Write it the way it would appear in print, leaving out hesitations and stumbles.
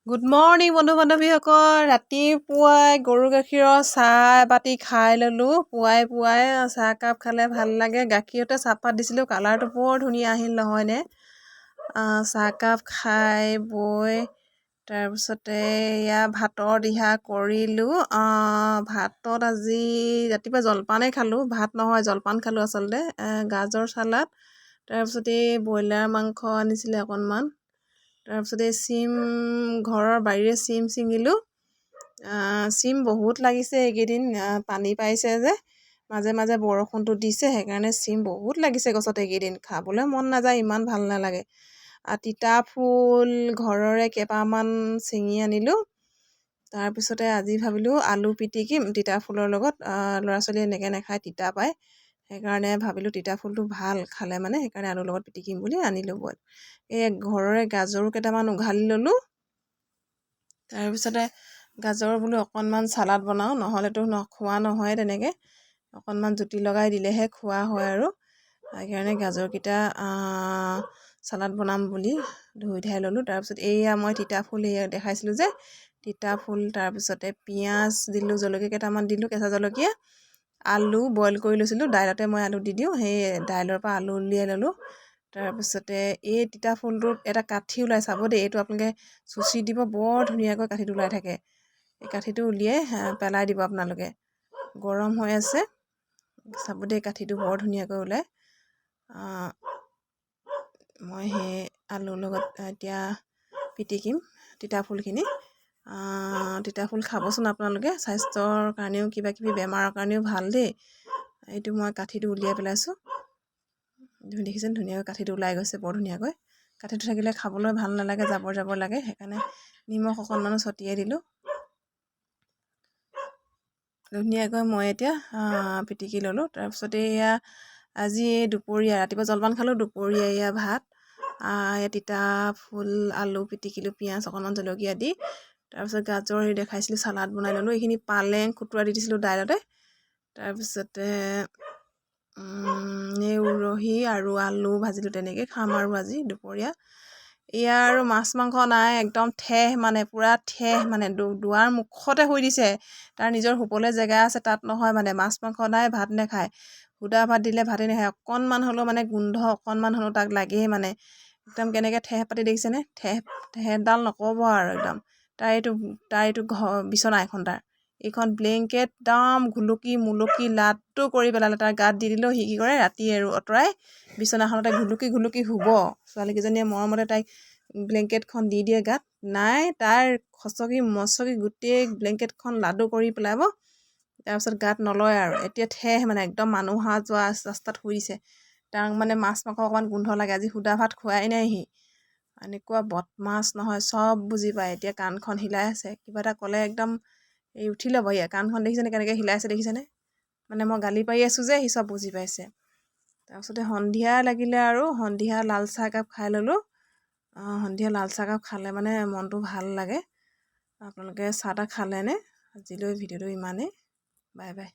Good morning বন্ধু বান্ধৱীসকল। ৰাতিপুৱাই গৰু গাখীৰৰ চাহ এবাতি খাই ল'লোঁ। পুৱাই চাহকাপ খালে ভাল লাগে। গাখীৰতে চাহপাত দিছিলোঁ, কালাৰটো বৰ ধুনীয়া আহিল নহয়নে? চাহকাপ খাই বৈ তাৰপিছতে এয়া ভাতৰ দিহা কৰিলোঁ। ভাতত আজি ৰাতিপুৱা জলপানেই খালোঁ, ভাত নহয় জলপান খালোঁ আচলতে। গাজৰ চালাড, তাৰপিছতে ব্ৰইলাৰ মাংস আনিছিলে অকণমান, তাৰপিছতে চিম ঘৰৰ বাৰীৰে চিম ছিঙিলোঁ। চিম বহুত লাগিছে এইকেইদিন, পানী পাইছে যে মাজে মাজে বৰষুণটো দিছে, সেইকাৰণে চিম বহুত লাগিছে গছত এইকেইদিন। খাবলৈ মন নাযায়, ইমান ভাল নালাগে। তিতা ফুল ঘৰৰে কেইটামান ছিঙি আনিলোঁ। তাৰপিছতে আজি ভাবিলোঁ আলু পিটিকিম তিতা ফুলৰ লগত। ল'ৰা ছোৱালীয়ে এনেকৈ নাখায়, তিতা পায়, সেইকাৰণে ভাবিলোঁ তিতা ফুলটো ভাল খালে মানে, সেইকাৰণে আলুৰ লগত পিটিকিম বুলি আনিলোঁ বইল। এই ঘৰৰে গাজৰো কেইটামান উঘালি ল'লোঁ। তাৰপিছতে গাজৰ বোলো অকণমান চালাড বনাওঁ, নহ'লেতো খোৱা নহয় তেনেকৈ। অকণমান জুতি লগাই দিলেহে খোৱা হয় আৰু সেইকাৰণে গাজৰকেইটা চালাড বনাম বুলি ধুই ধাই ল'লোঁ। তাৰপিছত এইয়া মই তিতা ফুল এয়া দেখাইছিলোঁ যে তিতা ফুল, তাৰপিছতে পিঁয়াজ দিলোঁ, জলকীয়া কেইটামান দিলোঁ, কেঁচা জলকীয়া, আলু বইল কৰি লৈছিলোঁ। দাইলতে মই আলু দি দিওঁ, সেই দাইলৰ পৰা আলু উলিয়াই ল'লোঁ। তাৰপিছতে এই তিতা ফুলটোত এটা কাঠি ওলাই, চাব দেই, এইটো আপোনালোকে চুচি দিব, বৰ ধুনীয়াকৈ কাঠিটো ওলাই থাকে। এই কাঠিটো উলিয়াই পেলাই দিব আপোনালোকে। গৰম হৈ আছে, চাব দেই, কাঠিটো বৰ ধুনীয়াকৈ ওলায়। মই সেই আলুৰ লগত এতিয়া পিটিকিম তিতা ফুলখিনি। তিতা ফুল খাবচোন আপোনালোকে, স্বাস্থ্যৰ কাৰণেও, কিবা কিবি বেমাৰৰ কাৰণেও ভাল দেই। এইটো মই কাঠিটো উলিয়াই পেলাইছোঁ, দেখিছেনে ধুনীয়াকৈ কাঠিটো ওলাই গৈছে, বৰ ধুনীয়াকৈ। কাঠিটো থাকিলে খাবলৈ ভাল নালাগে, জাবৰ লাগে, সেইকাৰণে নিমখ অকণমানো ছটিয়াই দিলোঁ। ধুনীয়াকৈ মই এতিয়া পিটিকি ল'লোঁ। তাৰপিছতে এয়া আজি দুপৰীয়া, ৰাতিপুৱা জলপান খালোঁ, দুপৰীয়া এয়া ভাত, এয়া তিতা ফুল আলু পিটিকিলোঁ, পিঁয়াজ অকণমান জলকীয়া দি। তাৰপিছত গাজৰ দেখাইছিলোঁ, চালাড বনাই ল'লোঁ। এইখিনি পালেং খুতুৰা দি দিছিলোঁ দাইলতে। তাৰপিছতে এই উৰহি আৰু আলু ভাজিলোঁ, তেনেকৈ খাম আৰু আজি দুপৰীয়া। এয়া আৰু মাছ মাংস নাই, একদম ঠেহ মানে, পূৰা ঠেহ মানে, দুৱাৰ মুখতে শুই দিছে। তাৰ নিজৰ শুবলৈ জেগা আছে, তাত নহয় মানে। মাছ মাংস নাই, ভাত নাখায়, সুদা ভাত দিলে ভাতেই নাখায়। অকণমান হ'লেও মানে গোন্ধ অকণমান হ'লেও তাক লাগেই মানে। একদম কেনেকৈ ঠেহ পাতি দেখিছেনে? ঠেহডাল নক'ব আৰু একদম। তাৰ এইটো বিচনা এখন, এইখন ব্লেংকেট একদম ঘুলুকি মুলুকি লাড্ডু কৰি পেলালে। তাৰ গাত দি দিলেও সি কি কৰে, ৰাতি আৰু আঁতৰাই বিচনাখনতে ঘুলুকি শুব। ছোৱালীকেইজনীয়ে মৰমতে তাইক ব্লেংকেটখন দি দিয়ে গাত, নাই, তাৰ খচকি মচকি গোটেই ব্লেংকেটখন লাডু কৰি পেলাব। তাৰপিছত গাত নলয় আৰু। এতিয়া ঠেহ মানে, একদম মানুহ অহা যোৱা ৰাস্তাত শুই দিছে। তাক মানে মাছ মাংস অকণমান গোন্ধ লাগে, আজি সুদা ভাত খোৱাই নাই সি। এনেকুৱা বদমাছ নহয়, চব বুজি পায়। এতিয়া কাণখন হিলাই আছে, কিবা এটা ক'লে একদম এই উঠি ল'ব। কাণখন দেখিছেনে কেনেকৈ হিলাই আছে, দেখিছেনে? মানে মই গালি পাৰি আছোঁ যে সি চব বুজি পাইছে। তাৰপিছতে সন্ধিয়া লাগিলে আৰু সন্ধিয়া লাল চাহ একাপ খাই ল'লোঁ। সন্ধিয়া লাল চাহ একাপ খালে মানে মনটো ভাল লাগে। আপোনালোকে চাহ তাহ খালেনে? আজিলৈ ভিডিঅ'টো ইমানেই, বাই বাই।